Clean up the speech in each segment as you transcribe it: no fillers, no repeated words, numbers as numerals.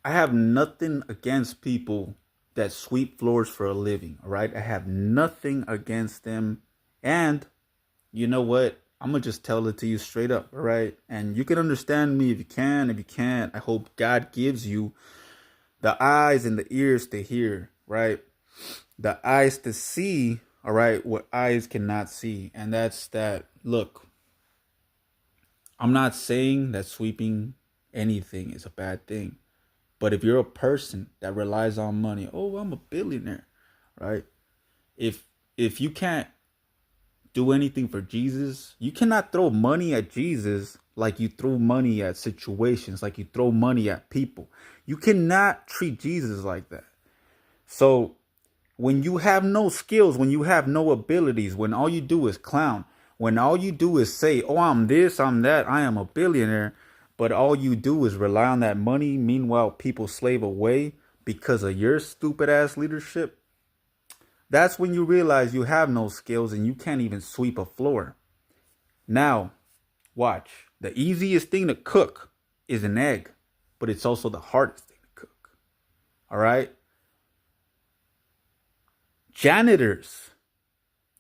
I have nothing against people that sweep floors for a living, all right? I have nothing against them. And you know what? I'm going to just tell it to you straight up, all right? And you can understand me if you can. If you can't, I hope God gives you the eyes and the ears to hear, right? The eyes to see, all right, what eyes cannot see. And that's that. Look, I'm not saying that sweeping anything is a bad thing. But if you're a person that relies on money, oh, I'm a billionaire, right? If if you can't do anything for Jesus, you cannot throw money at Jesus like you throw money at situations, like you throw money at people. You cannot treat Jesus like that. So when you have no skills, when you have no abilities, when all you do is clown, when all you do is say, oh, I'm this, I'm that, I am a billionaire, but all you do is rely on that money. Meanwhile, people slave away because of your stupid ass leadership. That's when you realize you have no skills and you can't even sweep a floor. Now, watch. The easiest thing to cook is an egg, but it's also the hardest thing to cook. All right? Janitors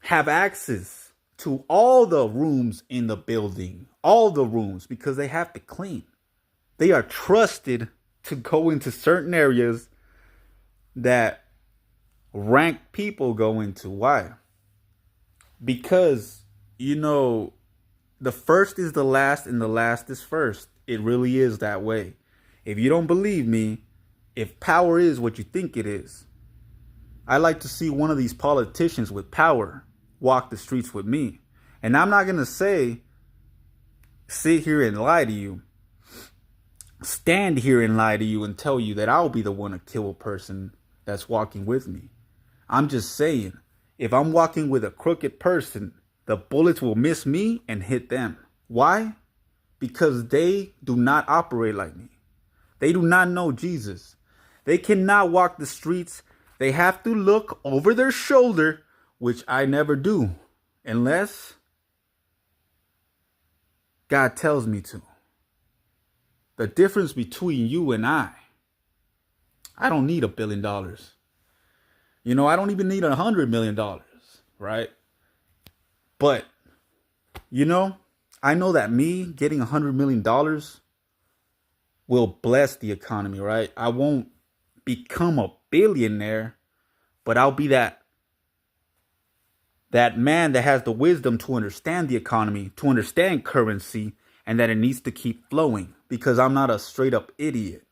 have access to all the rooms in the building, all the rooms, because they have to clean. They are trusted to go into certain areas that rank people go into. Why? Because, the first is the last and the last is first. It really is that way. If you don't believe me, if power is what you think it is, I like to see one of these politicians with power walk the streets with me. And I'm not going to sit here and lie to you, stand here and lie to you and tell you that I'll be the one to kill a person that's walking with me. I'm just saying, if I'm walking with a crooked person, the bullets will miss me and hit them. Why? Because they do not operate like me. They do not know Jesus. They cannot walk the streets. They have to look over their shoulder, which I never do, unless God tells me to. The difference between you and I don't need $1 billion. I don't even need $100 million, right? But, I know that me getting $100 million will bless the economy, right? I won't become a billionaire, but I'll be that man that has the wisdom to understand the economy, to understand currency, and that it needs to keep flowing because I'm not a straight up idiot.